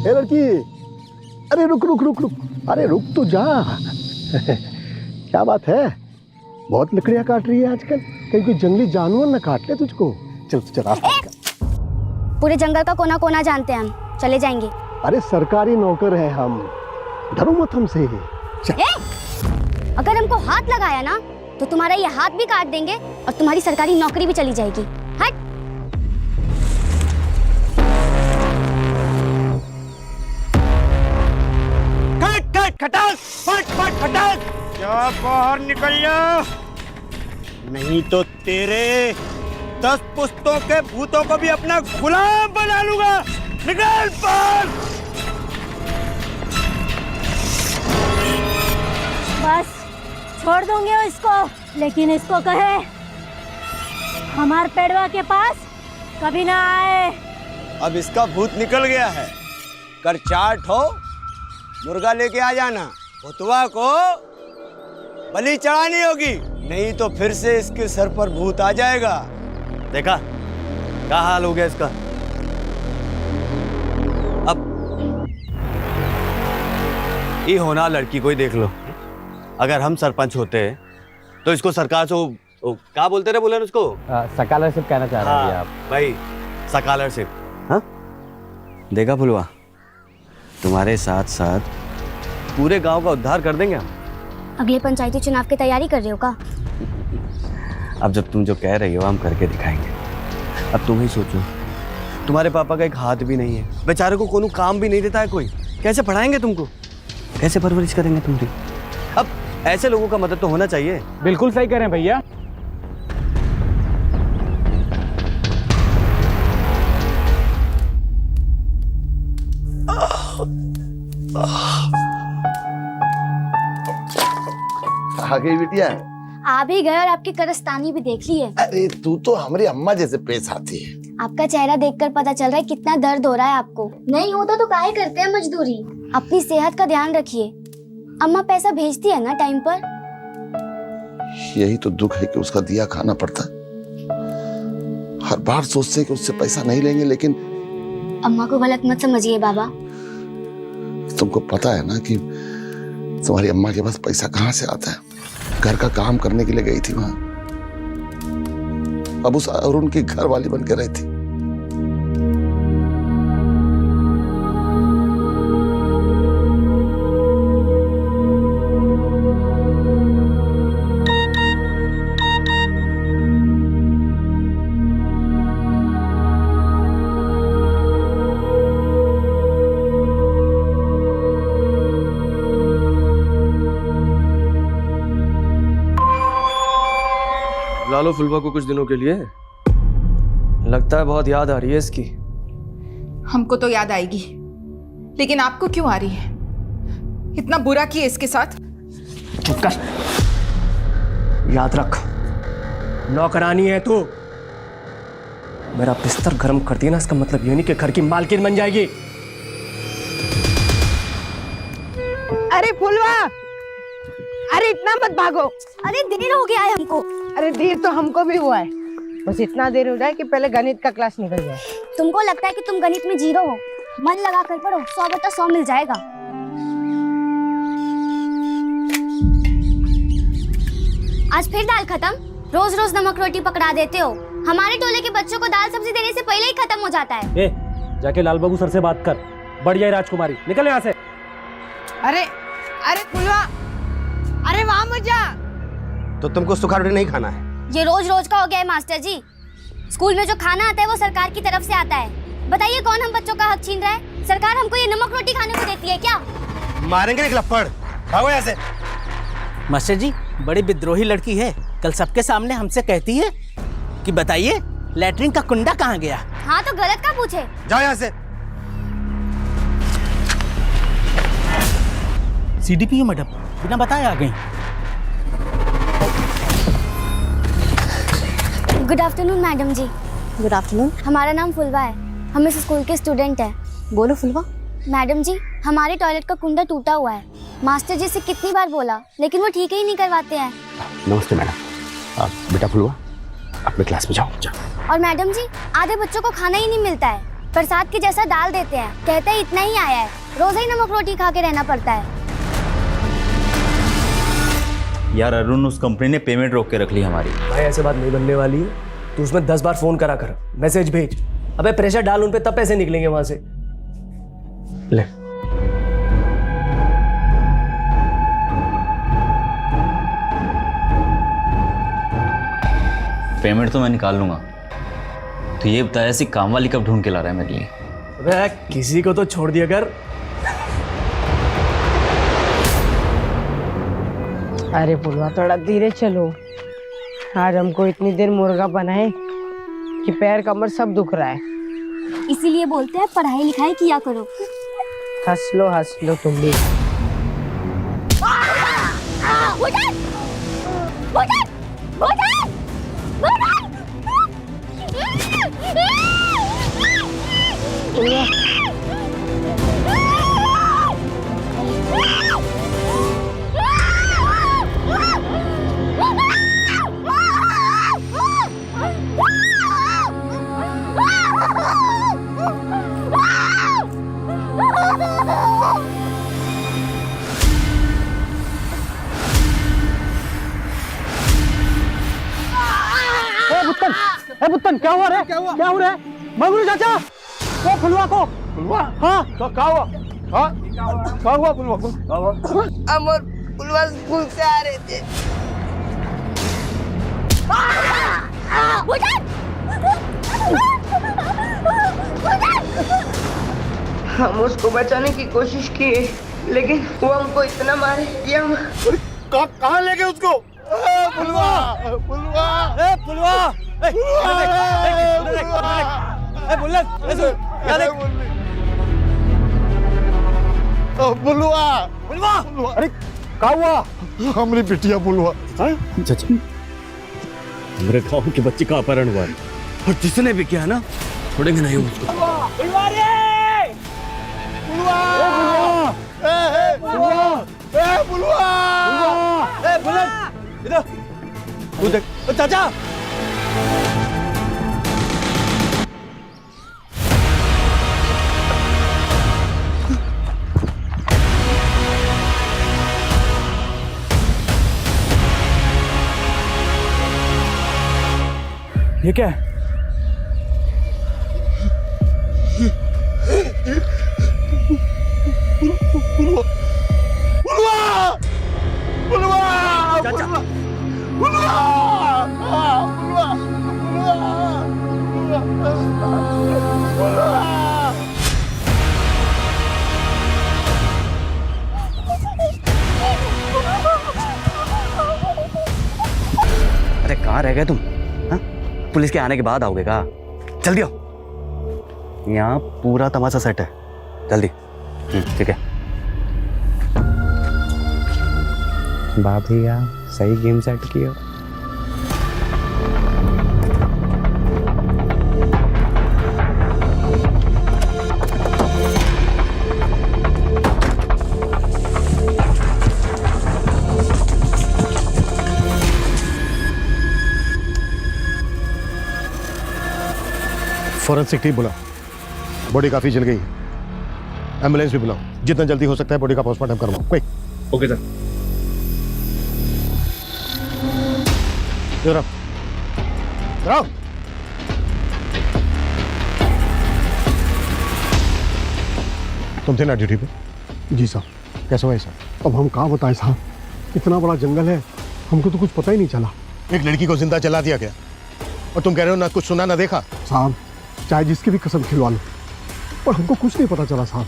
ए लड़की, अरे रुक रुक रुक रुक, अरे रुक तो जा। क्या बात है, बहुत लकड़ियां काट रही है आजकल, कहीं कोई जंगली जानवर न काट ले तुझको। चल चल, पूरे जंगल का कोना कोना जानते हैं हम, चले जाएंगे। अरे सरकारी नौकर है हम, डरो मत हमसे। अगर हमको हाथ लगाया ना तो तुम्हारा ये हाथ भी काट देंगे और तुम्हारी सरकारी नौकरी भी चली जाएगी। हट। कट कट खटास, फट फट खटास, जा बाहर निकल जा, नहीं तो तेरे 10 पुश्तों के भूतों को भी अपना गुलाम बना लूंगा। निकल बाहर। बस छोड़ दूंगे इसको, लेकिन इसको कहे हमार पेड़वा के पास कभी ना आए। अब इसका भूत निकल गया है, कर चाट हो मुर्गा लेके आ जाना, भुतवा को बलि चढ़ानी होगी, नहीं तो फिर से इसके सर पर भूत आ जाएगा। देखा क्या हाल हो गया इसका। अब ये होना लड़की को ही देख लो, अगर हम सरपंच होते तो इसको सरकार से क्या बोलते रहे, बोले उसको स्कॉलरशिप कहना चाह रहे हैं आप भाई, स्कॉलरशिप। हाँ देखा फुलवा, तुम्हारे साथ साथ पूरे गांव का उद्धार कर देंगे हम। अगले पंचायती चुनाव की तैयारी कर रहे हो का? अब जब तुम जो कह रही हो हम करके दिखाएंगे। अब तुम ही सोचो, तुम्हारे पापा का एक हाथ भी नहीं है, बेचारे को कोनो काम भी नहीं देता है कोई, कैसे पढ़ाएंगे तुमको, कैसे परवरिश करेंगे तुम्हारी। अब ऐसे लोगों का मदद तो होना चाहिए। बिल्कुल सही कह रहे हैं भैया। आ गई बिटिया। आ भी गए और आपकी करस्तानी भी देख ली है। अरे तू तो हमारी अम्मा जैसे पेश आती है। आपका चेहरा देखकर पता चल रहा है कितना दर्द हो रहा है आपको। नहीं होता तो काहे करते हैं मजदूरी। अपनी सेहत का ध्यान रखिए। अम्मा पैसा भेजती है ना टाइम पर? यही तो दुख है कि उसका दिया खाना पड़ता। हर बार सोचते हैं कि उससे पैसा नहीं लेंगे, लेकिन अम्मा को गलत मत समझिए बाबा। तुमको पता है ना कि तुम्हारी अम्मा के पास पैसा कहाँ से आता है। घर का काम करने के लिए गई थी वहां, अब उस अरुण की घर वाली बन के रहती। लो फुलवा को कुछ दिनों के लिए, लगता है बहुत याद आ रही है इसकी। हमको तो याद आएगी, लेकिन आपको क्यों आ रही है? इतना बुरा किया इसके साथ। चुप कर, याद रख, नौकरानी है तू। मेरा बिस्तर गर्म कर दिया ना, इसका मतलब ये नहीं कि घर की मालकिन बन जाएगी। अरे फुलवा, अरे इतना मत भागो। अरे देर हो गया है हमको। अरे देर तो हमको भी हुआ है, बस इतना देर हो जाए कि पहले गणित का क्लास निकल जाए। तुमको लगता है कि तुम गणित में जीरो हो? मन लगा कर पढ़ो, 100 बटा 100 मिल जाएगा। आज फिर दाल खत्म? रोज रोज नमक रोटी पकड़ा देते हो। हमारे टोले के बच्चों को दाल सब्जी देने से पहले ही खत्म हो जाता है। ए, जाके लाल बाबू सर से बात कर। बढ़ जाए राजकुमारी, निकल यहाँ से। अरे अरे फुलवा, अरे वहां मत जा। तो तुमको सूखा रोटी नहीं खाना है? ये रोज रोज का हो गया है मास्टर जी। स्कूल में जो खाना आता है वो सरकार की तरफ से आता है। बताइए कौन हम बच्चों का हक छीन रहा है? सरकार हमको ये नमक रोटी खाने को देती है क्या? मारेंगे नहीं लफड़, भागो यहाँ से। मास्टर जी, बड़ी विद्रोही लड़की है, कल सबके सामने हमसे कहती है कि बताइए लैट्रिन का कुंडा कहाँ गया। हाँ तो गलत का पूछे। जाओ यहाँ से। सीडीपीओ मैडम बिना बताए आ गई। Good afternoon madam ji. Good afternoon. हमारा नाम फुलवा है, हम इस स्कूल के स्टूडेंट हैं। बोलो फुलवा। मैडम जी, हमारे टॉयलेट का कुंडा टूटा हुआ है। मास्टर जी से कितनी बार बोला, लेकिन वो ठीक ही नहीं करवाते हैं। नमस्ते मैडम। बेटा फुलवा, अपने क्लास में जाओ। और मैडम जी, आधे बच्चों को खाना ही नहीं मिलता है। प्रसाद के जैसा डाल देते हैं, कहते हैं इतना ही आया है, रोज ही नमक रोटी खा के रहना पड़ता है। यार अरुण, उस कंपनी ने पेमेंट रोक के रख ली हमारी। भाई ऐसे बात नहीं बनने वाली है, तू उसमें 10 बार फोन करा कर, मैसेज भेज, अबे प्रेशर डाल उन पे, तब पैसे निकलेंगे वहां से। ले पेमेंट तो मैं निकाल लूंगा, तो ये बताया ऐसी काम वाली कब ढूंढ के ला रहा है मेरे लिए? अबे किसी को तो छोड़ दिया कर। अरे पुलवा थोड़ा धीरे चलो, आज हमको इतनी देर मुर्गा बनाए कि पैर कमर सब दुख रहा है। इसीलिए बोलते हैं पढ़ाई लिखाई किया करो। हंस लो तुम भी। बुत्तन क्या हुआ रे? क्या हुआ रे? मंगरू चाचा, वो फुलवा को। फुलवा? हाँ क्या हुआ? हाँ क्या हुआ फुलवा को? हम और पुलवा स्कूल से आ रहे थे। हम उसको बचाने की कोशिश किए, लेकिन वो हमको इतना मारे कि हम कहाँ ले गए उसको? फुलवा, फुलवा, फुलवा, बुलवा, अरे क्या हुआ? हमारी बिटिया बुलवा। चाचा, हमारे गांव के बच्चे का अपहरण हुआ है और जिसने भी किया ना, छोड़ेंगे नहीं उसको। चाचा ये क्या है? अरे कहाँ रह गए तुम? हाँ? पुलिस के आने के बाद आओगे का? जल्दी आओ, यहाँ पूरा तमाशा सेट है, जल्दी। ठीक है। बाप भैया सही गेम सेट किया। फॉरेंसिक टीम बुलाओ, बॉडी काफी जल गई, एम्बुलेंस भी बुलाओ, जितना जल्दी हो सकता है बॉडी का पोस्टमार्टम करवाओ, क्विक। Okay sir. इधर आओ, इधर आओ। तुम थे ना ड्यूटी पे? जी साहब। कैसा हुआ साहब? अब हम कहाँ बताएं साहब, इतना बड़ा जंगल है, हमको तो कुछ पता ही नहीं चला। एक लड़की को जिंदा जला दिया गया और तुम कह रहे हो ना कुछ सुना ना देखा? साहब चाहे जिसकी भी कसम खिलवा लो, पर हमको कुछ नहीं पता चला साहब।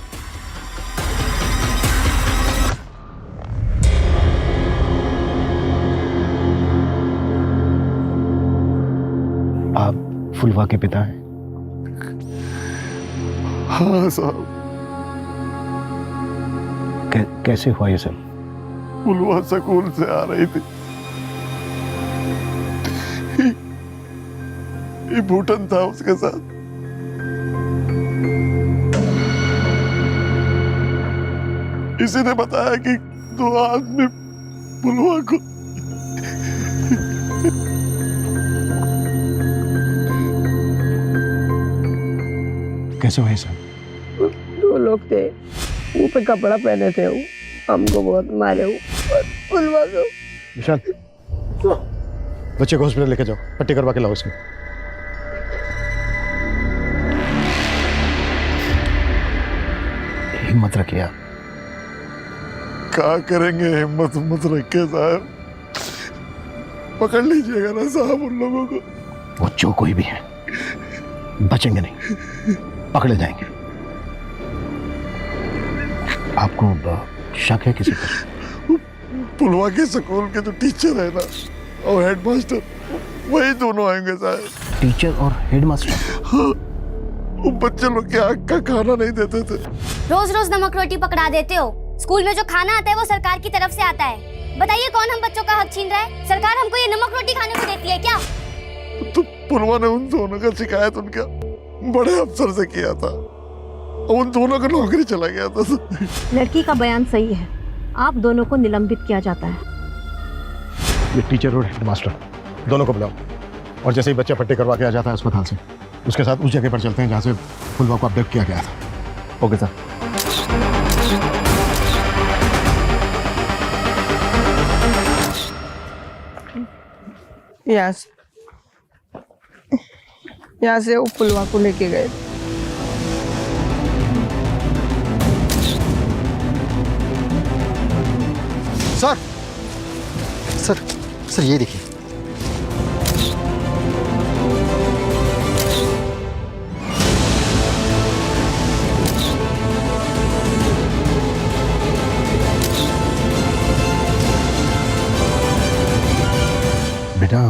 आप फुलवा के पिता हैं? हाँ साहब। कैसे हुआ ये सब? फुलवा स्कूल से आ रही थी, ये भूटन था उसके साथ। इसी ने बताया कि 2 आदमी फुलवा को कैसे हुए सब? दो लोग थे, मुंह पे कपड़ा पहने थे, वो हमको बहुत मारे, वो फुलवा को। विशाल, बच्चे को हॉस्पिटल लेके जाओ, पट्टी करवा के लाओ इसकी। हिम्मत रखिए आप। क्या करेंगे हिम्मत मत रखे साहब, पकड़ लीजिएगा ना साहब उन लोगों को। वो जो कोई भी है बचेंगे नहीं, पकड़े जाएंगे। आपको शक है किसी पर? पुलवा के स्कूल के जो टीचर है ना और हेडमास्टर, वही दोनों आएंगे साहब। टीचर और हेडमास्टर? हाँ, वो बच्चे लोग के आग का खाना नहीं देते थे। रोज रोज नमक रोटी पकड़ा देते हो। स्कूल में जो खाना आता है वो सरकार की तरफ से आता है। बताइए कौन हम बच्चों का हक छीन रहा है? सरकार हमको ये नमक रोटी खाने को देती है क्या? तो पुलवा ने उन दोनों का शिकायत उनका बड़े अफसर से किया था, उन दोनों का नौकरी चला गया था। लड़की का बयान सही है, आप दोनों को निलंबित किया जाता है। ये टीचर और हेडमास्टर दोनों को बुलाओ, और जैसे ही बच्चा पट्टी करवा के आ जाता है अस्पताल से, उसके साथ उस जगह पर चलते हैं जहाँ से फुलवा को अपडेट किया गया था। Okay sir. यहाँ से वो फुलवा को लेके गए। सर सर सर ये देखिए। बेटा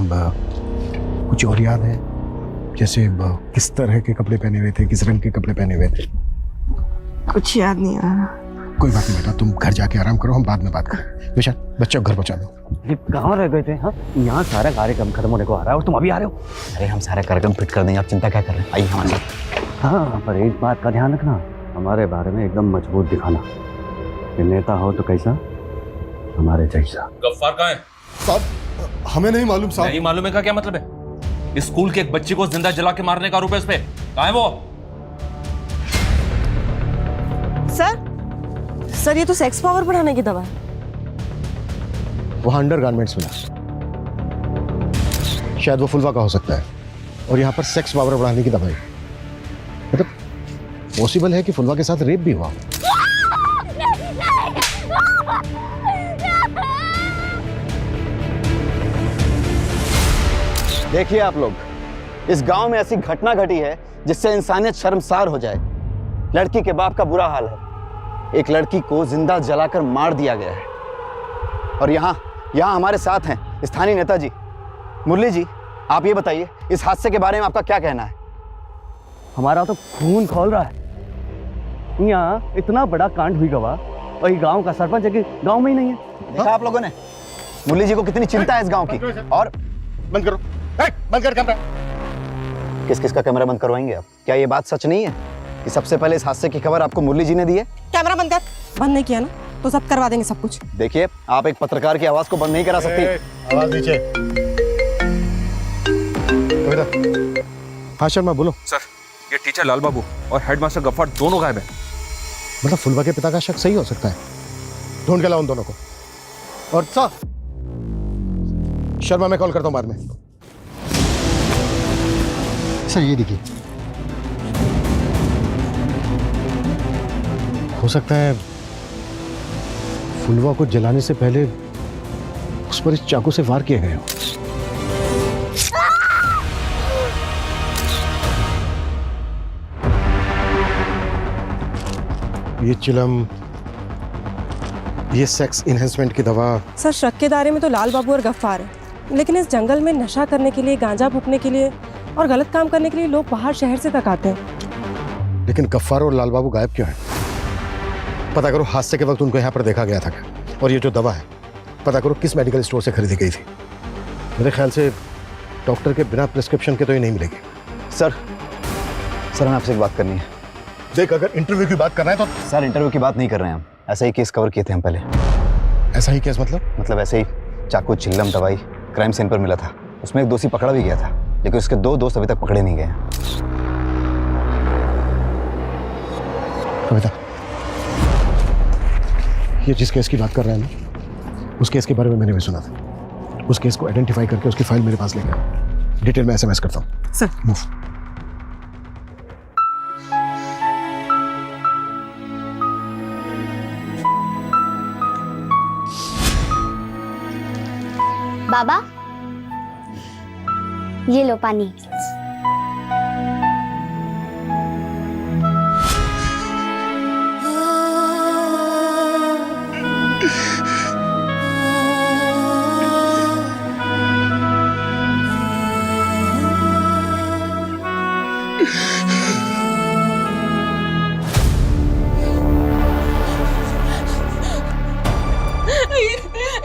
कुछ और याद है? जैसे किस तरह के कपड़े पहने हुए थे, किस रंग के कपड़े पहने हुए थे? कुछ याद नहीं आ रहा। कोई बात नहीं बेटा, तुम घर जाके आराम करो, हम बाद में बात करें। विशाल, बच्चों को घर पहुंचा दो। ये कहाँ रह गए थे? हाँ, यहाँ सारा कार्यक्रम खत्म होने को आ रहा है और तुम अभी आ रहे हो। अरे हम सारा कार्यक्रम फिट कर देंगे, आप चिंता क्या कर रहे हैं? आइए हमारे साथ। हाँ, पर एक बात का ध्यान रखना, हमारे बारे में एकदम मजबूत दिखाना कि नेता हो तो कैसा, हमारे जैसा। गफ्फार कहाँ है? साहब हमें नहीं मालूम साहब। नहीं मालूम है का क्या मतलब है? इस स्कूल के एक बच्ची को जिंदा जला के मारने का आरोप है इस पे। कहाँ है वो? सर ये तो सेक्स पावर बढ़ाने की दवा है। वहां अंडरगारमेंट्स मिला, शायद वो फुलवा का हो सकता है, और यहाँ पर सेक्स पावर बढ़ाने की दवाई। मतलब पॉसिबल है कि फुलवा के साथ रेप भी हुआ। देखिए आप लोग, इस गांव में ऐसी घटना घटी है जिससे इंसानियत शर्मसार हो जाए। लड़की के बाप का बुरा हाल है, एक लड़की को जिंदा जलाकर मार दिया गया है। और यहाँ हमारे साथ हैं स्थानीय नेताजी। मुरली जी, आप ये बताइए इस हादसे के बारे में आपका क्या कहना है? हमारा तो खून खौल रहा है। यहाँ इतना बड़ा कांड हुई गवा और ये गांव का सरपंच है कि गांव में ही नहीं है। देखा आप लोगों ने मुरली जी को कितनी चिंता है इस गांव की। और बंद करो, बंद कर कैमरा। किस किस का कैमरा बंद करवाएंगे आप? क्या ये बात सच नहीं है कि सबसे पहले इस हादसे की खबर आपको मुरली जी ने दी है? कैमरा बंद कर। बंद नहीं किया ना तो सब करवा देंगे सब कुछ। देखिए, आप एक पत्रकार की आवाज को बंद नहीं करा सकती। आवाज नीचे। हाँ शर्मा बोलो। सर, ये टीचर लाल बाबू और हेडमास्टर गफ्फार दोनों गायब हैं। मतलब फुलवा के पिता का शक सही हो सकता है। ढूंढ के लाओ उन दोनों को। और सर शर्मा मैं कॉल करता हूँ बाद में। सर ये देखिए, हो सकता है फुलवा को जलाने से पहले उस पर इस चाकू से वार किए गए हो। ये चिलम, ये सेक्स इनहेंसमेंट की दवा। सर शक के दायरे में तो लाल बाबू और गफ्फार है, लेकिन इस जंगल में नशा करने के लिए, गांजा फूकने के लिए और गलत काम करने के लिए लोग बाहर शहर से तक आते हैं। लेकिन गफ्फार और लाल बाबू गायब क्यों हैं? पता करो हादसे के वक्त उनको यहाँ पर देखा गया था क्या? और ये जो दवा है, पता करो किस मेडिकल स्टोर से खरीदी गई थी। मेरे ख्याल से डॉक्टर के बिना प्रिस्क्रिप्शन के तो ये नहीं मिलेगी। सर हमें आपसे एक बात करनी है। देख, अगर इंटरव्यू की बात करना है तो। सर इंटरव्यू की बात नहीं कर रहे हैं हम, ऐसा ही केस कवर किए थे हम पहले। ऐसा ही केस मतलब ऐसे ही चाकू, चिल्लम, दवाई क्राइम सीन पर मिला था। उसमें एक दोषी पकड़ा भी गया था, लेकिन उसके 2 दोस्त अभी तक पकड़े नहीं गए। कविता, ये जिस केस की बात कर रहे हैं ना, उस केस के बारे में मैंने भी सुना था। उस केस को आइडेंटिफाई करके उसकी फाइल मेरे पास लेकर आओ। डिटेल में SMS करता हूँ। सर। मूव। बाबा, ये लो पानी।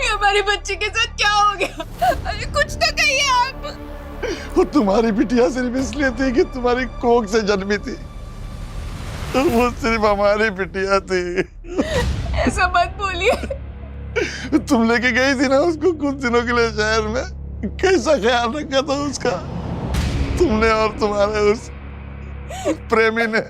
ये हमारी बच्ची के साथ क्या हो गया? अरे कुछ तो कहिए आप। वो तुम्हारी बिटिया सिर्फ इसलिए थी कि तुम्हारी कोख से जन्मी थी, और वो सिर्फ हमारी बिटिया थी। ऐसा मत बोलिए। तुम लेके गई थी ना उसको कुछ दिनों के लिए शहर में, कैसा ख्याल रखा था उसका तुमने और तुम्हारे उस प्रेमी ने।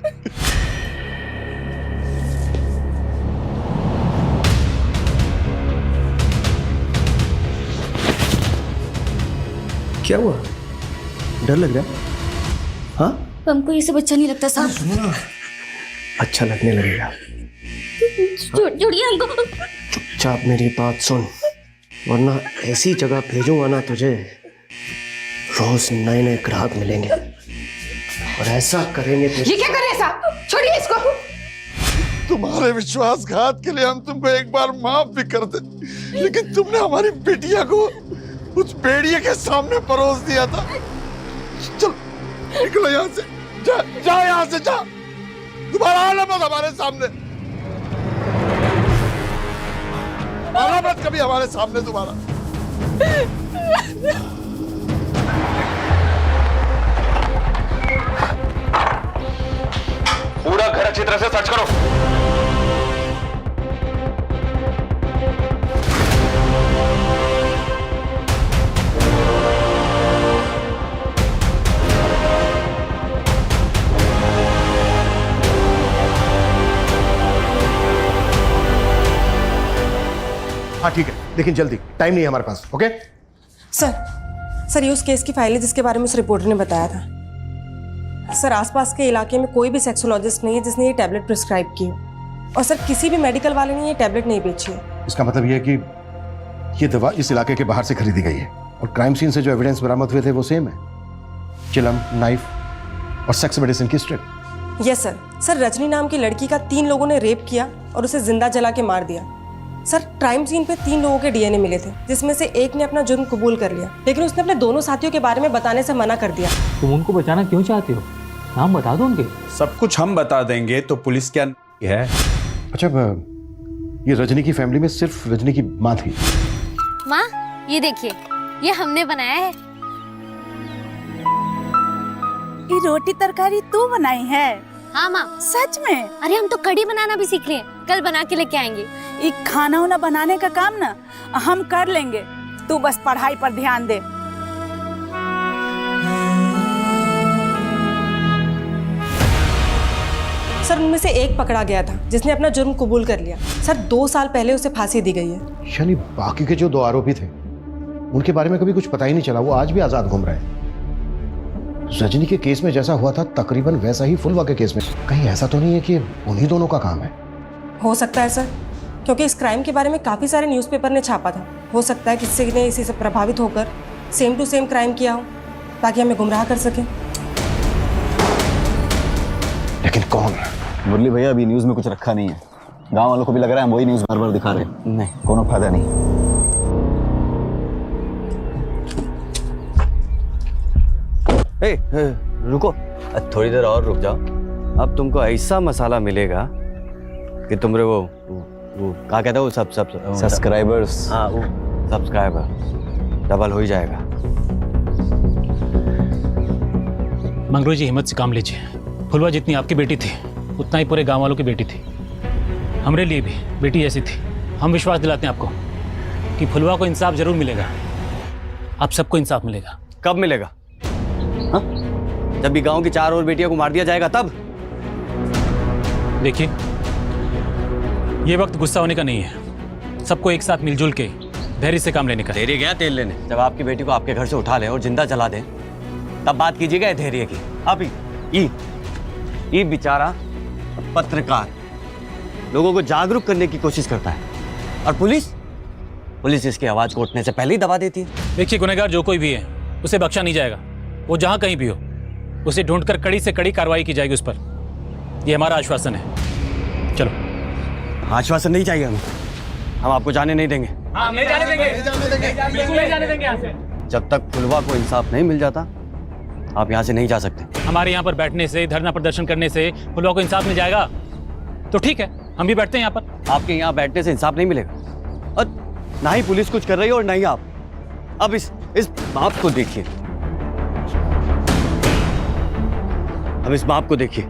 क्या हुआ? डर लग रहा है? हाँ? हमको ये सब अच्छा नहीं लगता साहब। अच्छा लगने लगेगा। छोड़िए हमको। चुपचाप मेरी बात सुन, वरना ऐसी जगह भेजूंगा ना तुझे, रोज नए नए ग्राहक मिलेंगे और ऐसा करेंगे ये क्या कर रहे हैं साहब? छोड़िए इसको। तुम्हारे विश्वासघात के लिए हम तुमको एक बार माफ भी कर दे, लेकिन तुमने हमारी बिटिया को उस भेड़िए के सामने परोस दिया था। चल निकलो यहाँ से, जा यहाँ से, जा। दोबारा आना मत हमारे सामने, आना मत कभी हमारे सामने दोबारा। पूरा घर अच्छी तरह से सर्च करो। हाँ ठीक है, लेकिन जल्दी, टाइम नहीं है हमारे पास। ओके सर, ये उस केस की फाइल है जिसके बारे में उस रिपोर्टर ने बताया था। सर, आसपास के इलाके में कोई भी सेक्सोलॉजिस्ट नहीं है जिसने ये टैबलेट प्रिस्क्राइब की है, और सर किसी भी मेडिकल वाले ने ये टैबलेट नहीं बेची है। इसका मतलब ये है कि ये दवा इस इलाके के बाहर से खरीदी गई है, और क्राइम सीन से जो एविडेंस बरामद हुए थे वो सेम है, चिलम, नाइफ और सेक्स मेडिसिन की स्ट्रिप। यस सर, रजनी नाम की लड़की का 3 लोगों ने रेप किया और उसे जिंदा जला के मार दिया। सर, क्राइम सीन पे 3 लोगों के DNA मिले थे, जिसमें से एक ने अपना जुर्म कबूल कर लिया, लेकिन उसने अपने दोनों साथियों के बारे में बताने से मना कर दिया। तुम उनको बचाना क्यों चाहते हो? नाम बता दो उनके। सब कुछ हम बता देंगे तो पुलिस क्या है? अच्छा, ये रजनी की फैमिली में सिर्फ रजनी की माँ थी। माँ, ये देखिए, ये हमने बनाया है। ये रोटी तरकारी तू बनाई है? हाँ माँ। सच में? अरे हम तो कढ़ी बनाना भी सीख लिए, कल बना के लेके आएंगे। ये खाना वाना बनाने का काम ना हम कर लेंगे, तू बस पढ़ाई पर ध्यान दे। सर, उनमें से एक पकड़ा गया था जिसने अपना जुर्म कबूल कर लिया। सर, 2 साल पहले उसे फांसी दी गई है। यानी बाकी के जो 2 आरोपी थे उनके बारे में कभी कुछ पता ही नहीं चला, वो आज भी आजाद घूम रहे हैं। रजनी के केस में जैसा हुआ था तकरीबन वैसा ही फुलवा के केस में। कहीं ऐसा तो नहीं है कि उन्हीं दोनों का काम है? हो सकता है सर, क्योंकि इस क्राइम के बारे में काफ़ी सारे न्यूज़पेपर ने छापा था। हो सकता है किसी ने इसी से प्रभावित होकर सेम टू सेम क्राइम किया हो, ताकि हमें गुमराह कर सके। लेकिन कौन? मुरली भैया, अभी न्यूज़ में कुछ रखा नहीं है। गांव वालों को भी लग रहा है हम वही न्यूज़ बार बार दिखा रहे हैं। नहीं, कोनो फायदा नहीं। रुको, थोड़ी देर और रुक जाओ। अब तुमको ऐसा मसाला मिलेगा कि तुमरे वो क्या कहते हो, सब सब्सक्राइबर्स। हाँ, वो सब्सक्राइबर डबल हो ही जाएगा। मंगरू जी, हिम्मत से काम लीजिए। फुलवा जितनी आपकी बेटी थी उतना ही पूरे गांव वालों की बेटी थी। हमरे लिए भी बेटी ऐसी थी। हम विश्वास दिलाते हैं आपको कि फुलवा को इंसाफ जरूर मिलेगा। आप सबको इंसाफ मिलेगा। कब मिलेगा? हाँ? जब भी गांव की 4 और बेटियों को मार दिया जाएगा तब? देखिए, ये वक्त गुस्सा होने का नहीं है, सबको एक साथ मिलजुल के धैर्य से काम लेने का। धैर्य गया तेल लेने? जब आपकी बेटी को आपके घर से उठा ले और जिंदा जला दें तब बात कीजिएगा धैर्य की। अब ये बेचारा पत्रकार लोगों को जागरूक करने की कोशिश करता है और पुलिस इसकी आवाज को उठने से पहले ही दबा देती है। देखिए, गुनहगार जो कोई भी है उसे बख्शा नहीं जाएगा, वो जहां कहीं भी हो उसे ढूंढकर कड़ी से कड़ी कार्रवाई की जाएगी उस पर। यह हमारा आश्वासन है। चलो। आश्वासन नहीं चाहिए हमें, हम आपको जाने नहीं देंगे। हाँ, नहीं जाने देंगे, बिल्कुल नहीं जाने देंगे यहाँ से। जब तक फुलवा को इंसाफ नहीं मिल जाता आप यहाँ से नहीं जा सकते। हमारे यहाँ पर बैठने से, धरना प्रदर्शन करने से फुलवा को इंसाफ मिल जाएगा तो ठीक है, हम भी बैठते हैं यहाँ पर। आपके यहाँ बैठने से इंसाफ नहीं मिलेगा और ना ही पुलिस कुछ कर रही है और ना ही आप। अब इस बाप को देखिए, अब इस बाप को देखिए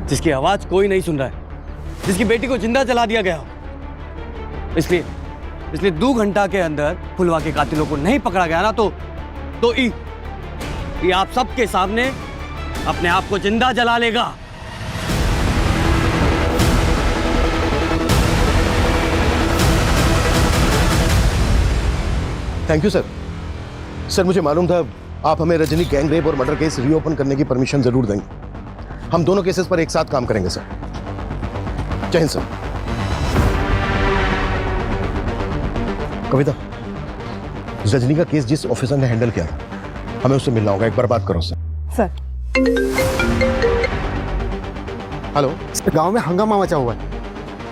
जिसकी आवाज कोई नहीं सुन रहा है, जिसकी बेटी को जिंदा जला दिया गया। इसलिए 2 घंटा के अंदर फुलवा के कातिलों को नहीं पकड़ा गया ना तो ये आप सबके सामने अपने आप को जिंदा जला लेगा। Thank you sir. सर, मुझे मालूम था आप हमें रजनी गैंग रेप और मर्डर केस रीओपन करने की परमिशन जरूर देंगे। हम दोनों केसेस पर एक साथ काम करेंगे सर। जय हिंद सर। कविता, रजनी का केस जिस ऑफिसर ने हैंडल किया था, हमें उससे मिलना होगा। एक बार बात करो सर। हेलो सर, गांव में हंगामा मचा हुआ है।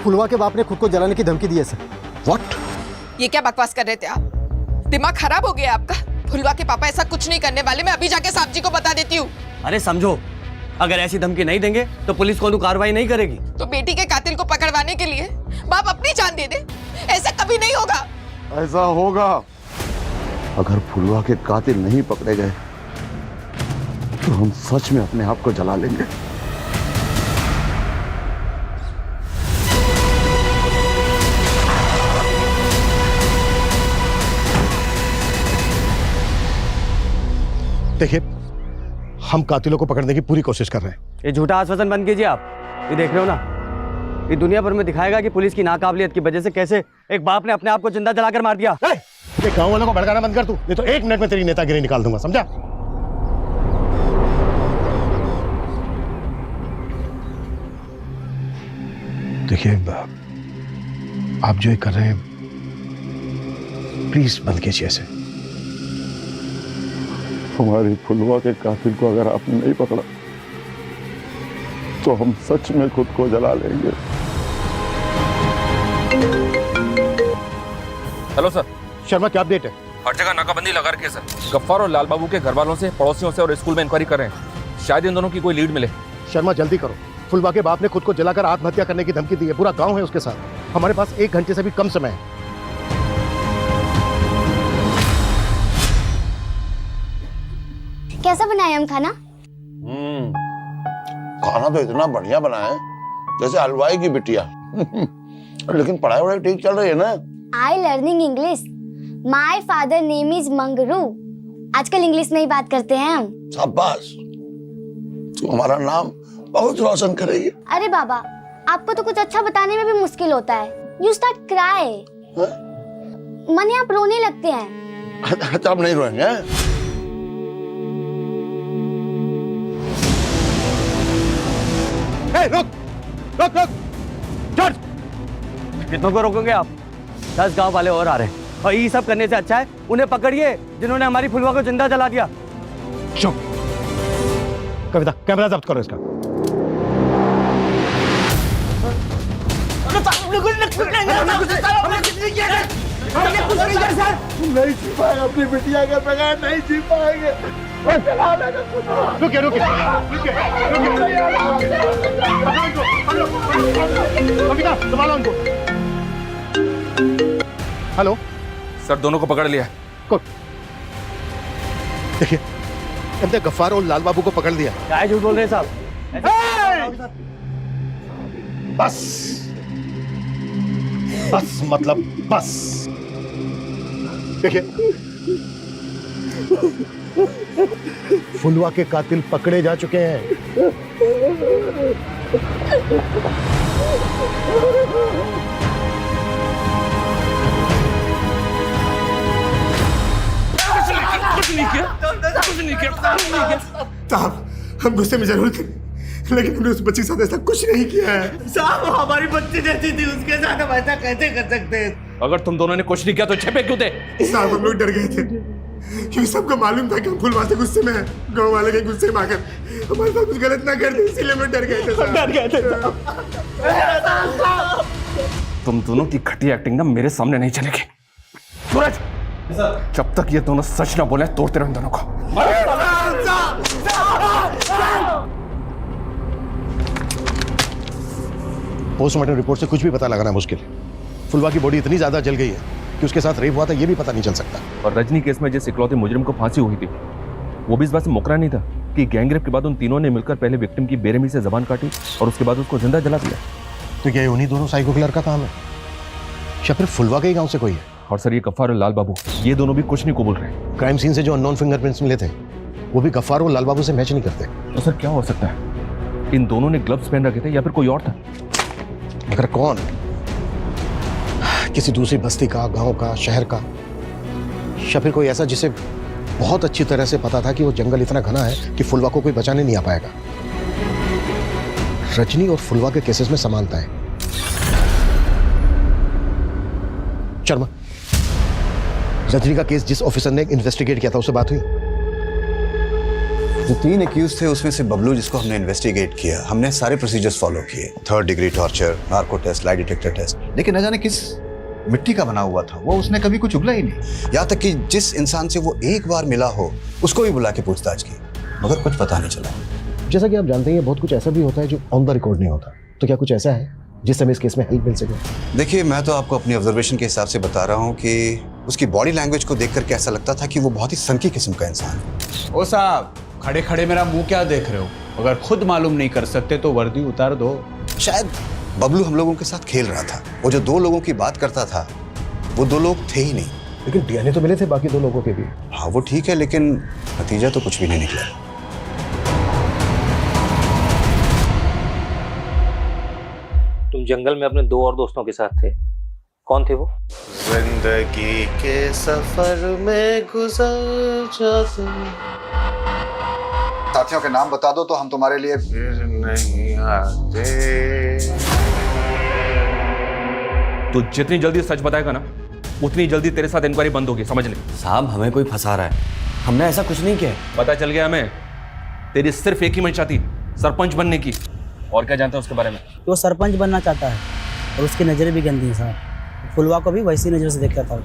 फुलवा के बाप ने खुद को जलाने की धमकी दी है सर। व्हाट? ये क्या बकवास कर रहे थे आप? दिमाग खराब हो गया आपका? फुलवा के पापा ऐसा कुछ नहीं करने वाले। मैं अभी जाके साहब जी को बता देती हूँ। अरे समझो, अगर ऐसी धमकी नहीं देंगे तो पुलिस कोई कार्रवाई नहीं करेगी। तो बेटी के कातिल को पकड़वाने के लिए बाप अपनी जान दे दे? ऐसा कभी नहीं होगा। ऐसा होगा। अगर फुलवा के कातिल नहीं पकड़े गए तो हम सच में अपने आप को जला लेंगे। देखिए, हम कातिलों को पकड़ने की पूरी कोशिश कर रहे हैं। ये झूठा आश्वासन बंद कीजिए आप। ये देख रहे हो ना, ये दुनिया भर में दिखाएगा कि पुलिस की नाकाबिलियत की वजह से कैसे एक बाप ने अपने आप को जिंदा जलाकर मार दिया। ये गांव वालों को भड़काना बंद कर तू, नहीं तो 1 मिनट में तेरी नेतागिरी निकाल दूंगा, समझा? देखिए, आप जो ये कर रहे हैं प्लीज बंद कीजिए ऐसे। हमारी फुलवा के कातिल को अगर आपने नहीं पकड़ा तो हम सच में खुद को जला लेंगे। Hello sir. शर्मा, क्या अपडेट है? हर जगह नाकाबंदी लगा रखी है सर। गफ्फार और लाल बाबू के घर वालों से, पड़ोसियों से और स्कूल में इंक्वायरी कर रहे हैं। शायद इन दोनों की कोई लीड मिले। शर्मा, जल्दी करो। फुलवा के बाप ने खुद को जलाकर आत्महत्या करने की धमकी दी है। पूरा गांव है उसके साथ। हमारे पास 1 घंटे से भी कम समय है। कैसा बनाया हम खाना? खाना तो इतना बढ़िया बना है जैसे हलवाई की बिटिया। लेकिन पढ़ाई वढ़ाई ठीक चल रही है ना? आई learning English. My father name is Mangru. आजकल इंग्लिश में ही बात करते हैं हम। शाबाश, तू हमारा नाम बहुत रोशन करेगी। अरे बाबा, आपको तो कुछ अच्छा बताने में भी मुश्किल होता है। You start cry. मने आप रोने लगते हैं। अच्छा, अब नहीं रोएंगे। रुक रुक रुक जॉर्ज, कितनों को रोकोगे आप? 10 गांव वाले और आ रहे हैं और ये सब करने से अच्छा है उन्हें पकड़िए जिन्होंने हमारी फुलवा को जिंदा जला दिया। चुप। कविता, कैमरा जब्त करो इसका। नहीं जी पाएगा अपनी बिटिया के बगैर, नहीं जी पाएंगे। रुकिए रुकिए कविता, संभालो उनको। हेलो सर, दोनों को पकड़ लिया। देखिए, हमने गफ्फार और लाल बाबू को पकड़ लिया। क्या झूठ बोल रहे हैं साहब? बस बस, मतलब बस। देखिए, फुलवा के कातिल पकड़े जा चुके हैं। साहब, हम गुस्से में जरूर थे, लेकिन हमने उस बच्ची के साथ ऐसा कुछ नहीं किया है। साहब हमारी बच्ची जैसी थी, उसके साथ हम ऐसा कैसे कर सकते हैं? अगर तुम दोनों ने कुछ नहीं किया तो छिपे क्यों थे? साहब हम लोग डर गए थे, क्योंकि सबको मालूम था कि हम फुलवा से गुस्से में हैं। गांव वाले के गुस्से में आकर हमारे साथ कुछ गलत ना कर दे, इसीलिए हम डर गए थे साहब। डर गए थे तुम दोनों की घटिया एक्टिंग ना मेरे सामने नहीं चलेगी। सूरज, जब तक ये दोनों सच ना बोले तोड़ते रहो इन दोनों को। पोस्टमार्टम रिपोर्ट से कुछ भी पता लगाना मुश्किल है। फुलवा की बॉडी इतनी ज्यादा जल गई है कि उसके साथ रेप हुआ था ये भी पता नहीं चल सकता। और रजनी केस में जिस इकलौते मुजरिम को फांसी हुई थी, वो भी इस बात से मुकरा नहीं था कि गैंगरेप के बाद उन तीनों ने मिलकर पहले विक्टिम की बेरहमी से जबान काटी और उसके बाद उसको जिंदा जला दिया। तो क्या ये उन्हीं दोनों साइको किलर का काम है या फिर फुलवा के ही गांव से कोई है? और सर, ये गफ्फार और लाल बाबू ये दोनों भी कुछ नहीं कबूल रहे। क्राइम सीन से जो अननोन फिंगरप्रिंट्स मिले थे वो भी गफ्फार और लाल बाबू से मैच नहीं करते। तो सर क्या हो सकता है? इन दोनों ने ग्लव्स पहन रखे थे या फिर कोई और था? मगर कौन? किसी दूसरी बस्ती का, गांव का, शहर का, या फिर कोई ऐसा जिसे बहुत अच्छी तरह से पता था कि वो जंगल इतना घना है कि फुलवा को कोई बचाने नहीं आ पाएगा। रजनी और फुलवा के केसेस में समानता है। शर्मा, रजनी का केस जिस ऑफिसर ने इन्वेस्टिगेट किया था उससे बात हुई? जो 3 एक्यूज थे उसमें से बबलू, जिसको हमने इन्वेस्टिगेट किया, हमने सारे प्रोसीजर्स फॉलो किए। 3rd degree torture, narco test, lie detector test, लेकिन न जाने किस मिट्टी का बना हुआ था वो, उसने कभी कुछ उगला ही नहीं। यहाँ तक कि जिस इंसान से वो एक बार मिला हो उसको भी बुला के पूछताछ की, मगर कुछ पता नहीं चला। जैसा कि आप जानते हैं बहुत कुछ ऐसा भी होता है जो ऑन द रिकॉर्ड नहीं होता। तो क्या कुछ ऐसा है जिससे हमें इस केस में हेल्प मिल सके? देखिए, मैं तो आपको अपनी ऑब्जर्वेशन के हिसाब से बता रहा हूँ कि उसकी बॉडी लैंग्वेज को देखकर के ऐसा लगता था कि वो बहुत ही सनकी किस्म का इंसान है। ओ साहब, खड़े खड़े मेरा मुंह क्या देख रहे हो? अगर खुद मालूम नहीं कर सकते तो वर्दी उतार दो। शायद बबलू हम लोगों के साथ खेल रहा था। वो जो 2 लोगों की बात करता था वो 2 लोग थे ही नहीं। लेकिन डीएनए तो मिले थे बाकी 2 लोगों के भी। हाँ वो ठीक है, लेकिन नतीजा तो कुछ भी नहीं निकला। तुम जंगल में अपने 2 और दोस्तों के साथ थे, कौन थे वो? जिंदगी के सफर में गुजर जाते। साथियों के नाम बता दो तो हम तुम्हारे लिए फिर नहीं आते। तो जितनी जल्दी सच बताएगा ना उतनी जल्दी तेरे साथ इंक्वायरी बंद होगी, समझ ले। साहब हमें कोई फंसा रहा है, हमने ऐसा कुछ नहीं किया। पता चल गया हमें, तेरी सिर्फ एक ही मंशा थी, सरपंच बनने की। और क्या जानते हैं उसके बारे में? वो सरपंच बनना चाहता है और उसकी नज़रें भी गंदी हैं साहब। फुलवा को भी वैसी नज़र से देखता था।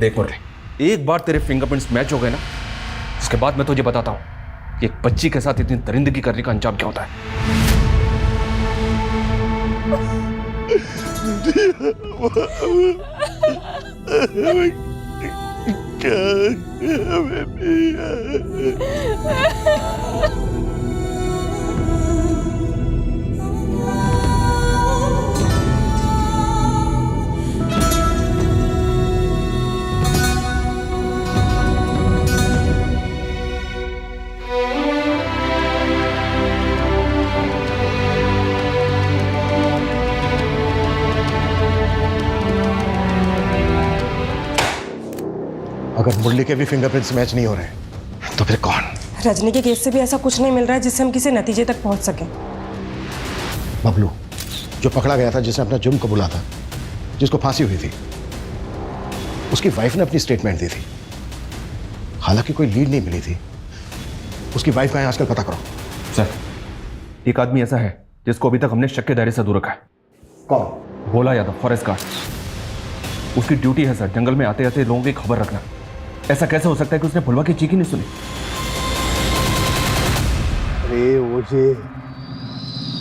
देख मुर्रे, एक बार तेरे फिंगरप्रिंट्स मैच हो गए ना, उसके बाद मैं तुझे बताता हूँ कि एक बच्ची के साथ इतनी दरिंदगी करने का अंजाम क्या होता है। अगर मुरली के भी फिंगरप्रिंट्स मैच नहीं हो रहे तो फिर कौन? रजनी के केस से भी ऐसा कुछ नहीं मिल रहा है जिससे हम किसी नतीजे तक पहुंच सकें। बबलू जो पकड़ा गया था, जिसने अपना जुर्म कबूला था, जिसको फांसी हुई थी, उसकी वाइफ ने अपनी स्टेटमेंट दी थी। हालांकि कोई लीड नहीं मिली थी। उसकी वाइफ का है आजकल, पता करो। सर, एक आदमी ऐसा है जिसको अभी तक हमने शक के दायरे से दूर रखा है। कौन? Bhola Yadav, forest guard. उसकी ड्यूटी है सर जंगल में आते आते लोगों की खबर रखना। ऐसा कैसे हो सकता है कि उसने फुलवा की चीख ही नहीं सुनी? अरे मुझे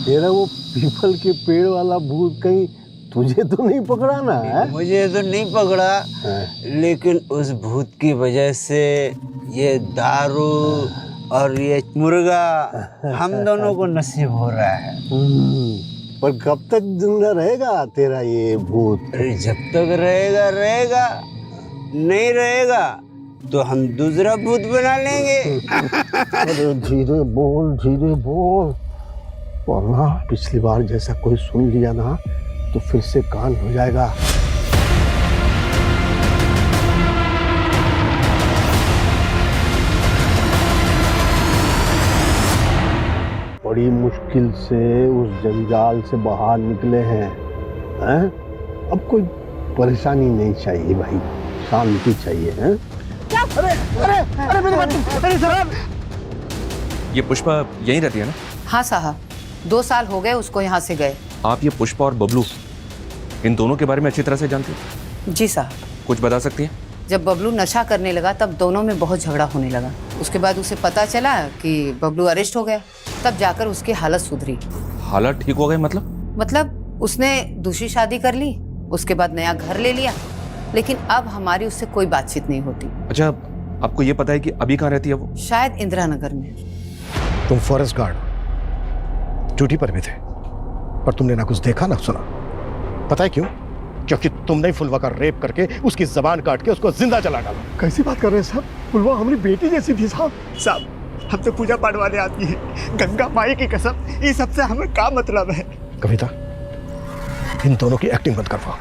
तेरा वो पीपल के पेड़ वाला भूत कहीं तुझे तो नहीं पकड़ा ना है? मुझे तो नहीं पकड़ा, लेकिन उस भूत की वजह से ये दारू और ये मुर्गा हम दोनों को नसीब हो रहा है। पर कब तक जिंदा रहेगा तेरा ये भूत? अरे जब तक रहेगा रहेगा, नहीं रहेगा तो हम दूसरा भूत बना लेंगे। अरे धीरे बोल, धीरे बोल। वरना पिछली बार जैसा कोई सुन लिया ना तो फिर से कांड हो जाएगा। बड़ी मुश्किल से उस जंजाल से बाहर निकले हैं, हैं? अब कोई परेशानी नहीं चाहिए भाई, शांति चाहिए, हैं? अरे अरे अरे मेरी बात, अरे सर, ये पुष्पा यहीं रहती है ना? हाँ साहब, 2 साल हो गए उसको यहाँ से गए। आप ये पुष्पा और बबलू इन दोनों के बारे में अच्छी तरह से जानती हैं? जी साहब। कुछ बता सकती हैं? जब बबलू नशा करने लगा तब दोनों में बहुत झगड़ा होने लगा। उसके बाद उसे पता चला कि बबलू अरेस्ट हो गया, तब जाकर उसकी हालत सुधरी। हालत ठीक हो गई मतलब उसने दूसरी शादी कर ली, उसके बाद नया घर ले लिया, लेकिन अब हमारी उससे कोई बातचीत नहीं होती। अच्छा, आपको ये पता है कि अभी कहाँ रहती है वो? शायद इंदिरा नगर में। तुम फॉरेस्ट गार्ड ड्यूटी पर भी थे, पर तुमने ना कुछ देखा ना सुना। पता है क्यों? क्योंकि तुमने फुलवा का रेप करके उसकी जबान काट के उसको जिंदा जला डाला। कैसी बात कर रहे हैं साहब? फुलवा हमारी बेटी जैसी थी साहब। साहब, हम तो पूजा पाठ वाले आदमी हैं, गंगा माई की कसम, ये सबसे हमें क्या मतलब है? कविता, इन दोनों की एक्टिंग बंद करवाओ।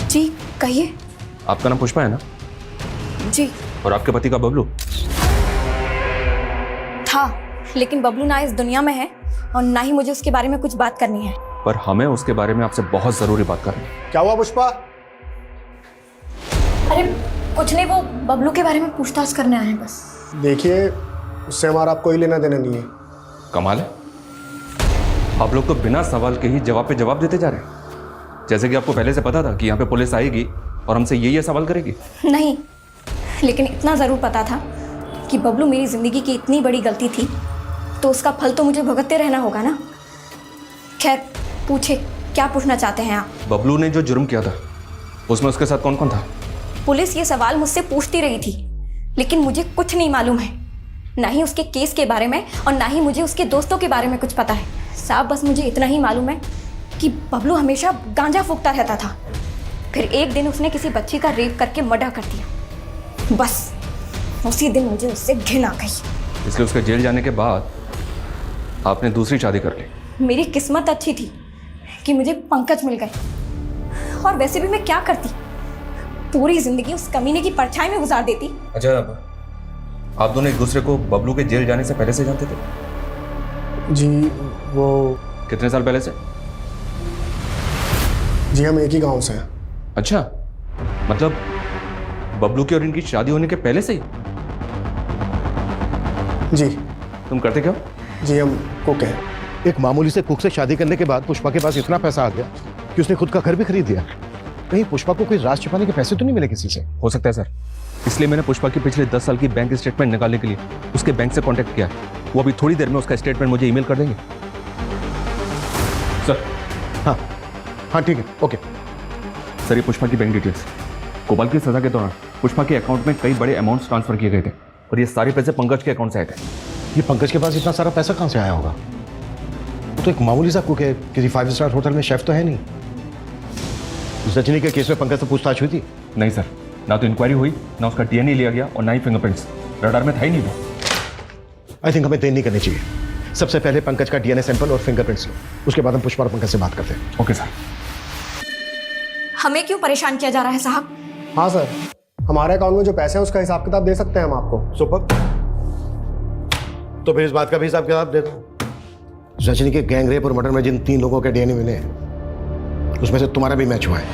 जी कहिए। आपका नाम पुष्पा है ना? जी। और आपके पति का बबलू? था, लेकिन बबलू ना इस दुनिया में है और ना ही मुझे उसके बारे में कुछ बात करनी है। पर हमें उसके बारे में आपसे बहुत जरूरी बात करनी है। क्या हुआ पुष्पा? अरे कुछ नहीं, वो बबलू के बारे में पूछताछ करने आए हैं बस। देखिए, उससे हमारा कोई लेना देना नहीं है। कमाल है, आप लोग तो बिना सवाल के ही जवाब पे जवाब देते जा रहे हैं, जैसे कि आपको पहले से पता था कि यहाँ पे पुलिस आएगी और हमसे ये सवाल करेगी। नहीं, लेकिन इतना ज़रूर पता था कि बबलू मेरी ज़िंदगी की इतनी बड़ी गलती थी, तो उसका फल तो मुझे भुगतते रहना होगा ना। खैर, पूछे, क्या पूछना चाहते हैं आप? बबलू ने जो जुर्म किया था उसमें उसके साथ कौन कौन था? पुलिस ये सवाल मुझसे पूछती रही थी, लेकिन मुझे कुछ नहीं मालूम है, ना ही उसके केस के बारे में और ना ही मुझे उसके दोस्तों के बारे में कुछ पता है। साहब, बस मुझे इतना ही मालूम है कि बबलू हमेशा गांजा फूकता रहता था, फिर एक दिन उसने किसी बच्ची का रेप करके मर्डर कर दिया। बस उसी दिन मुझे उससे घिन आ गई। इसलिए उसके जेल जाने के बाद आपने दूसरी शादी कर ली। मेरी किस्मत अच्छी थी कि मुझे पंकज मिल गए, और वैसे भी मैं क्या करती, पूरी जिंदगी उस कमीने की परछाई में गुजार देती। अच्छा, आप दोनों एक दूसरे को बबलू के जेल जाने से पहले से जानते थे? जी, वो कितने साल पहले से? जी, हम एक ही गांव से हैं। अच्छा, मतलब बबलू की और इनकी शादी होने के पहले से ही? जी। तुम करते क्या? जी, हम कुक हैं। एक मामूली से कुक से शादी करने के बाद पुष्पा के पास इतना पैसा आ गया कि उसने खुद का घर भी खरीद लिया। कहीं पुष्पा को कोई राज छिपाने के पैसे तो नहीं मिले किसी से? हो सकता है सर, इसलिए मैंने पुष्पा की पिछले 10 साल की बैंक स्टेटमेंट निकालने के लिए उसके बैंक से कांटेक्ट किया। वो अभी थोड़ी देर में उसका स्टेटमेंट मुझे ईमेल कर देंगे। सर। हाँ ठीक है, ओके। सर, ये पुष्पा की बैंक डिटेल्स। कोबाल की सजा के दौरान पुष्पा के अकाउंट में कई बड़े अमाउंट्स ट्रांसफर किए गए थे और ये सारे पैसे पंकज के अकाउंट से आए थे। ये पंकज के पास इतना सारा पैसा कहाँ से आया होगा? वो तो एक मामूली सा कुक है, किसी 5 स्टार होटल में शेफ तो है नहीं। रजनी के केस में पंकज से पूछताछ हुई थी? नहीं सर, ना तो इंक्वायरी हुई, ना उसका डीएनए लिया गया और ना ही फिंगरप्रिंट्स। रडार में था ही नहीं वो। आई थिंक हमें देर नहीं करनी चाहिए। सबसे पहले पंकज का डीएनए सैंपल और फिंगरप्रिंट्स लो, उसके बाद हम पुष्पा और पंकज से बात करते हैं। Okay sir. हमें क्यों परेशान किया जा रहा है साहब? हाँ सर, हमारे अकाउंट में जो पैसे हैं उसका हिसाब किताब दे सकते हैं हम आपको। सुपर, तो फिर इस बात का भी हिसाब किताब दे दो। रजनी के गैंग रेप और मर्डर में जिन 3 लोगों के डीएनए मिले हैं उसमें से तुम्हारा भी मैच हुआ है।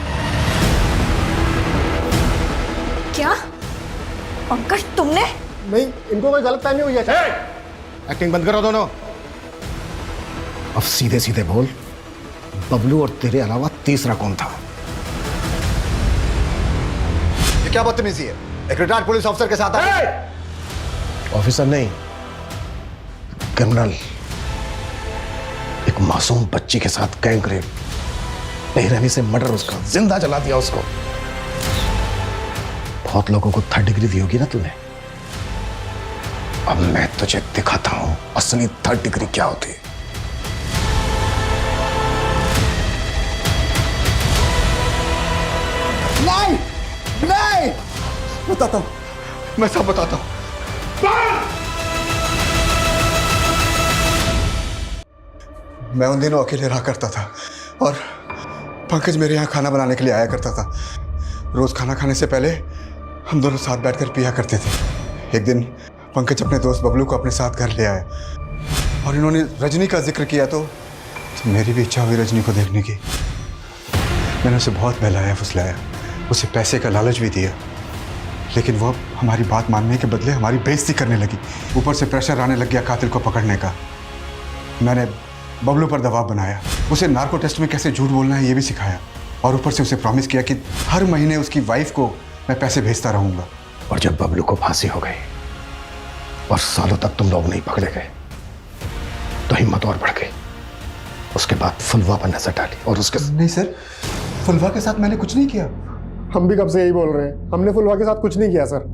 क्या पंकज, तुमने? नहीं, इनको कोई गलत फहमी हुई है। एक्टिंग बंद करो दोनों। अब सीधे सीधे बोल, बबलू और तेरे अलावा तीसरा कौन था? ये क्या बदतमीजी है? एक रिटायर्ड पुलिस ऑफिसर के साथ ऑफिसर नहीं, क्रिमिनल। एक मासूम बच्ची के साथ गैंग रेप, बेरहमी से मर्डर, उसका जिंदा जला दिया उसको। बहुत लोगों को 3rd डिग्री दी होगी ना तूने। अब मैं तुझे दिखाता हूं असली 3rd डिग्री क्या होती है। बताता हूँ, मैं सब बताता हूँ। मैं उन दिनों अकेले रहा करता था और पंकज मेरे यहाँ खाना बनाने के लिए आया करता था। रोज खाना खाने से पहले हम दोनों साथ बैठकर पिया करते थे। एक दिन पंकज अपने दोस्त बबलू को अपने साथ घर ले आया और इन्होंने रजनी का जिक्र किया तो मेरी भी इच्छा हुई रजनी को देखने की। मैंने उसे बहुत बहलाया फुसलाया, उसे पैसे का लालच भी दिया, लेकिन वो हमारी बात मानने के बदले हमारी बेइज्जती करने लगी। ऊपर से प्रेशर आने लग गया कातिल को पकड़ने का। मैंने बबलू पर दबाव बनाया, उसे नार्को टेस्ट में कैसे झूठ बोलना है ये भी सिखाया और ऊपर से उसे प्रॉमिस किया कि हर महीने उसकी वाइफ को मैं पैसे भेजता रहूंगा। और जब बबलू को फांसी हो गई और सालों तक तुम लोग नहीं पकड़े गए तो हिम्मत और बढ़ गई। उसके बाद फुलवा पर नजर डाली और उसके नहीं सर, फुलवा के साथ मैंने कुछ नहीं किया। हम भी कब से यही बोल रहे हैं, हमने फुलवा के साथ कुछ नहीं किया सर।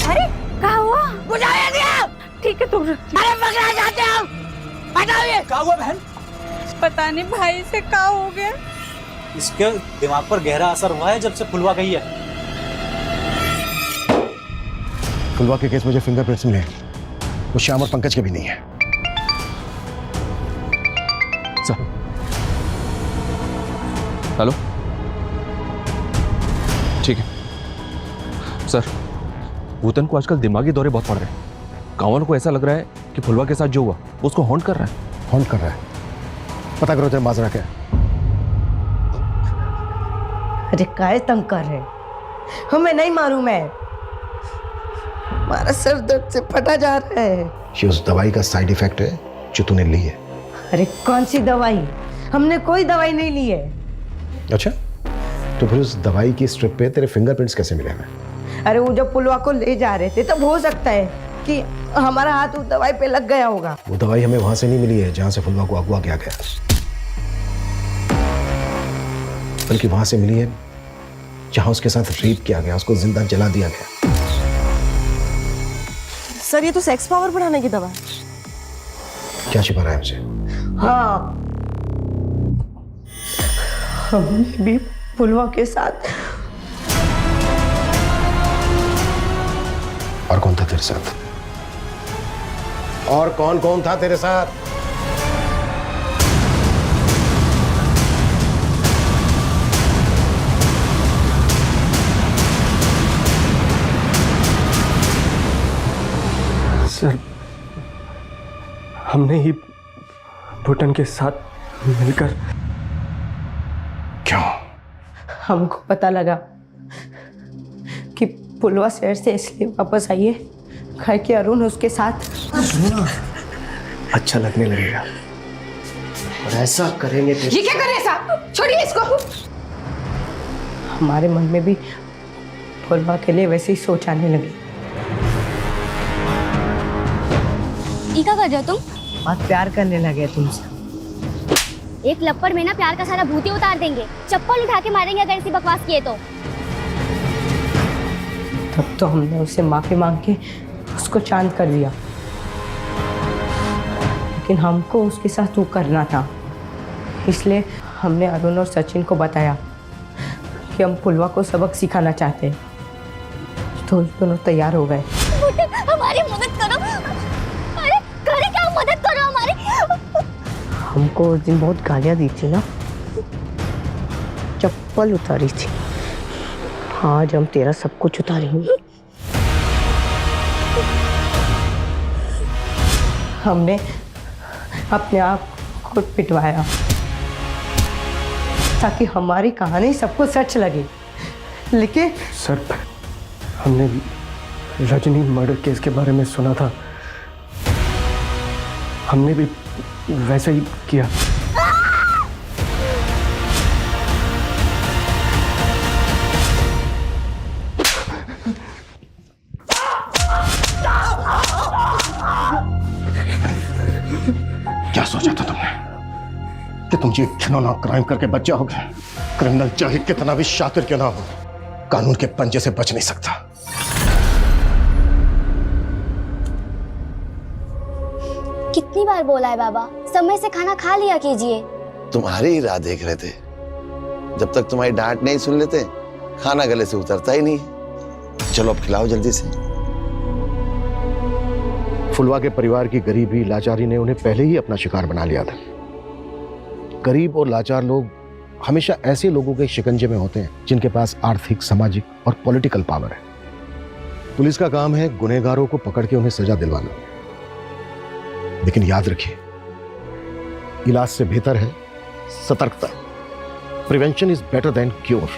अरे क्या हुआ? बुझाया दिया। ठीक है तुम। अरे पकड़ा जाते हो। बताइए क्या हुआ बहन? पता नहीं भाई से क्या हो गया। इसके दिमाग पर गहरा असर हुआ है जब से फुलवा गई है। फुलवा के केस में जो फिंगरप्रिंट्स मिले वो श्याम और पंकज के भी नहीं है। सर, हेलो, ठीक है सर। भूतन को आजकल दिमागी दौरे बहुत पड़ रहे हैं। गाँव वालों को ऐसा लग रहा है कि फुलवा के साथ जो हुआ वो उसको हॉन्ट कर रहा है। हॉन्ट कर रहा है? पता करो तेरा माजरा क्या है। अरे काय तंग कर रहे, हमें नहीं मालूम है। हमारा सर दर्द से फटा जा रहा है। ये उस दवाई का साइड इफेक्ट है जो तूने ली है। अरे कौन सी दवाई? हमने कोई दवाई नहीं ली है। अच्छा, तो फिर उस दवाई की स्ट्रिप पे तेरे फिंगरप्रिंट्स कैसे मिले हमें? अरे वो जब पुलवा को ले जा रहे थे तब हो सकता है कि हमारा हाथ उस दवाई पे लग गया होगा। वो दवाई हमें वहां से नहीं मिली है जहां से फुलवा को अगवा किया गया, बल्कि वहां से मिली है जहां उसके साथ रेप किया गया, उसको जिंदा जला दिया गया। सर ये तो सेक्स पावर बढ़ाने की दवा है। क्या छिपा रहा है हमसे? हाँ, हम भी पुलवा के साथ। और कौन था तेरे साथ? और कौन कौन था तेरे साथ? सर, हमने ही भूटन के साथ मिलकर। क्यों? हमको पता लगा कि पुलवा शहर से इसलिए वापस आई है घर के अरुण उसके साथ। सुनो, अच्छा लगने लगेगा और ऐसा करेंगे तो। ये क्या कर रहे हैं साहब? छोड़िए इसको। हमारे मन में भी पुलवा के लिए वैसे ही सोच आने लगी। क्या कर रहे हो तुम? बहुत प्यार करने लगे तुमसे। एक लपड़ में ना प्यार का सारा भूत ही उतार देंगे। चप्पल उठा के मारेंगे अगर ऐसी बकवास किए तो। तब तो हमने उससे माफी मांग के उसको चांद कर दिया, लेकिन हमको उसके साथ वो करना था। इसलिए हमने अरुण और सचिन को बताया कि हम पुलवा को सबक सिखाना चाहते हैं, तो दोनों तैयार हो गए। हमारी मदद करो। अरे करे क्या, मदद करो हमारी। हमको उस दिन बहुत गालियाँ दी थी ना, चप्पल उतारी थी। आज हम तेरा सब कुछ उतारेंगे। हमने अपने आप को पिटवाया ताकि हमारी कहानी सबको सच लगे, लेकिन सर, हमने रजनी मर्डर केस के बारे में सुना था, हमने भी वैसा ही किया। क्या सोचा था तुमने कि तुम ये घिनौना क्राइम करके बच जाओगे? क्रिमिनल चाहे कितना भी शातिर क्यों ना हो, कानून के पंजे से बच नहीं सकता। कितनी बार बोला है बाबा, समय से खाना खा लिया कीजिए। तुम्हारी ही राह देख रहे थे। जब तक तुम्हारी डांट नहीं सुन लेते खाना गले से उतरता ही नहीं। चलो अब खिलाओ जल्दी से। फुलवा के परिवार की गरीबी लाचारी ने उन्हें पहले ही अपना शिकार बना लिया था। गरीब और लाचार लोग हमेशा ऐसे लोगों के शिकंजे में होते हैं जिनके पास आर्थिक, सामाजिक और पॉलिटिकल पावर है। पुलिस का काम है गुनहगारों को पकड़ के उन्हें सजा दिलवाना, लेकिन याद रखिए इलाज से बेहतर है सतर्कता। Prevention is better than cure.